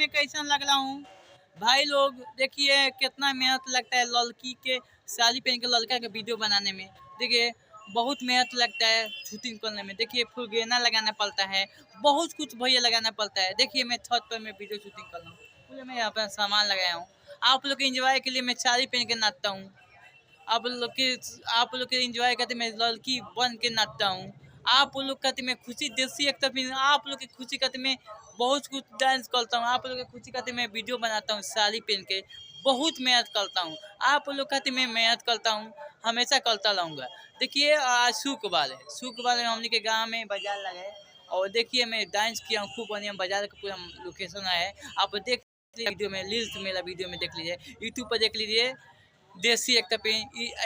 में कैसा लग रहा हूँ भाई लोग। देखिए कितना मेहनत लगता है लड़की के साड़ी पहन के लड़का के वीडियो बनाने में। देखिए बहुत मेहनत लगता है शूटिंग करने में। देखिए फुगेना लगाना पड़ता है, बहुत कुछ भैया लगाना पड़ता है। देखिए मैं छत पर मैं वीडियो शूटिंग कर रहा हूँ, पूरे मैं अपना सामान लगाया हूँ। आप लोग के इंजॉय के लिए मैं साड़ी पहन के नाचता हूँ। आप लोग के आप लोग के एंजॉय करते मैं लड़की बन के नाचता हूँ। आप लोग कहते मैं खुशी देसी एक तरफ आप लोग की खुशी कहते मैं बहुत कुछ डांस करता हूँ। आप लोग की खुशी कहते मैं वीडियो बनाता हूँ साड़ी पहन के, बहुत मेहनत करता हूँ। आप लोग कहते मैं मेहनत करता हूँ, हमेशा करता रहूँगा। देखिए आज शुक्रवार है, शुक्रवार में हमने के गाँव में बाजार लगा है और देखिए मैं डांस किया हूँ खूब बढ़िया। बाजार का पूरा लोकेशन है, आप देख वीडियो में रील्स मेरा वीडियो में देख लीजिए, यूट्यूब पर देख लीजिए। देसी एक पे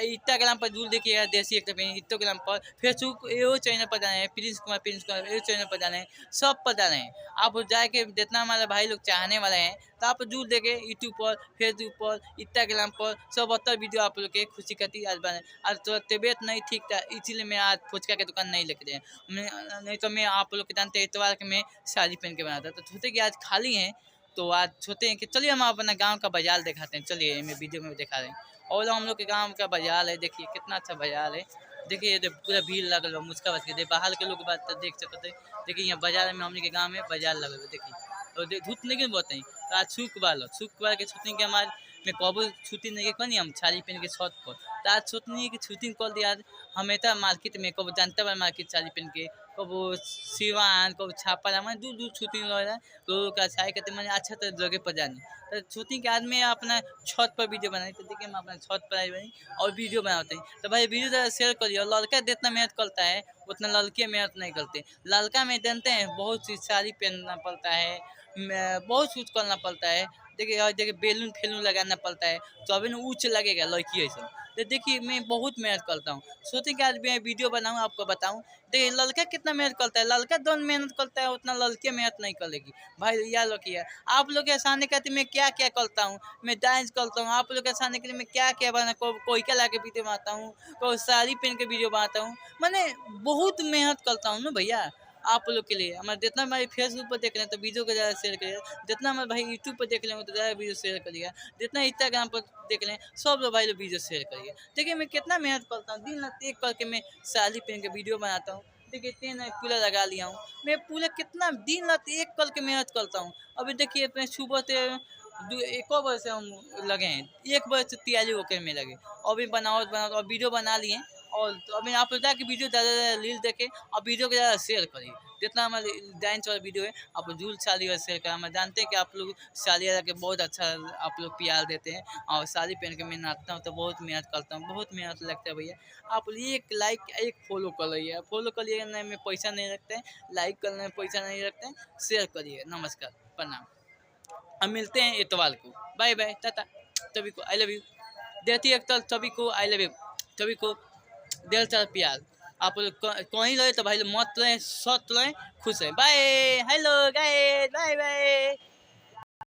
इंस्टाग्राम पर जरूर देखिएगा, देसी एक पे इंस्टाग्राम पर, फेसबुक यो चैनल पर जाना है, प्रिंस कुमार यो चैनल पर जाना है, सब पर जाना है। आप जाके जितना हमारे भाई लोग चाहने वाले हैं तो आप जरूर देखें यूट्यूब पर, फेसबुक पर, इंस्टाग्राम पर, सब अतर वीडियो आप लोग के खुशी करती आज बने। आज तो तबीयत नहीं ठीक था इसीलिए मैं आज फुचका की दुकान नहीं लेके गए। नहीं तो मैं आप लोग के जानते इतवार के मैं साड़ी पहन के बनाता तो सोचे कि आज खाली हैं तो आज सोचते हैं कि चलिए हम अपना गांव का बाजार दिखाते हैं। चलिए मैं वीडियो में दिखा रहे हैं और हम लोग के गांव का बाजार है। देखिए कितना अच्छा बाजार है। देखिए ये पूरा भीड़ लगल है, मुझका बच के बाहर के लोग बात तो देख सकते हैं। देखिए यहाँ बाजार में हमने के गांव में बाजार लगल है। देखिए और धूप नहीं बोलते तो आज शुक्रवार के छुट्टी के हमारे मैं कबो छुट्टी नहीं करी हम साड़ी पहन के छत पर। तो आज सोचनी कि शूटिंग कर दिया। आज हमेशा मार्केट में कब जानते हुए मार्केट साड़ी पहन के कब सिवान कब छापा मैंने दूर दूर शूटिंग लग रहा है लोगों का साड़ी कहते मैंने अच्छा जगह पर जानी। तो शूटिंग के आदमी अपना छत पर वीडियो बनाई तो देखिए हम अपना छत पर आई बनी और वीडियो बनाते हैं। तो भाई वीडियो ज़रा शेयर करिए। और लड़का जितना मेहनत करता है उतना लड़के मेहनत नहीं करते। लड़का में जानते हैं बहुत सी साड़ी पहनना पड़ता है, बहुत कुछ करना पड़ता है। देखिए और देखिए बैलून फैलून लगाना पड़ता है तो अभी ना ऊँच लगेगा लड़की ऐसा। तो देखिए मैं बहुत मेहनत करता हूँ, सोचे कि आज मैं वीडियो बनाऊँ आपको बताऊँ। देखिए लड़का कितना मेहनत करता है, लड़का दोनों मेहनत करता है उतना लड़के मेहनत नहीं करेगी। भाई याद रखिए आप लोग के सामने कहते मैं क्या क्या करता हूँ, मैं डांस करता हूँ। आप लोग के सामने के लिए मैं क्या क्या बना कोई क्या ला के वीडियो बनाता हूँ, कोई साड़ी पहन के वीडियो बनाता हूँ। मैंने बहुत मेहनत करता हूँ ना भैया आप लोग के लिए। हमारे जितना हमारे फेसबुक पर देख रहे हैं तो वीडियो को ज़्यादा शेयर करिए, जितना हमारे भाई यूट्यूब पर देख रहे हैं तो ज़्यादा वीडियो शेयर करिएगा, जितना इंस्टाग्राम पर देख रहे हैं सब लोग भाई लोग वीडियो शेयर करिए। देखिए मैं कितना मेहनत करता हूँ, दिन रात एक करके मैं साड़ी पहन के वीडियो बनाता हूँ। देखिए इतने कूलर लगा लिया हूँ मैं, पूरा कितना दिन रात एक करके मेहनत करता हूँ। अभी देखिए अपने सुबह से एक बजे से हम लगे हैं, 1 बजे से तैयारी होकर में लगे। अभी बनाओ और वीडियो बना लिए और तो अभी आप लोग जाके वीडियो ज़्यादा ज़्यादा रील देखें और वीडियो को ज़्यादा शेयर करिए। जितना हमारे डांस वाला वीडियो है आप जरूर साड़ी वाला शेयर करें। हम जानते हैं कि आप लोग साड़ी वाला के बहुत अच्छा आप लोग प्यार देते हैं और साड़ी पहन के मैं नाचता हूँ तो बहुत मेहनत करता हूँ, बहुत मेहनत लगता है भैया। आप लोग एक लाइक एक फॉलो कर लीजिए, फॉलो कर लिए नहीं में पैसा नहीं रखते हैं, लाइक करने में पैसा नहीं रखते हैं, शेयर करिए। नमस्कार, प्रणाम। हम मिलते हैं इतवार को। बाय बाय, टाटा सभी को, आई लव यू। देती एक तल सभी को आई लव यू, सभी को दिल से प्यार। आप लोग कहीं रहे तो भाई लोग मत रहें, सत रहें, खुश रहें। Bye, hello guys, bye bye.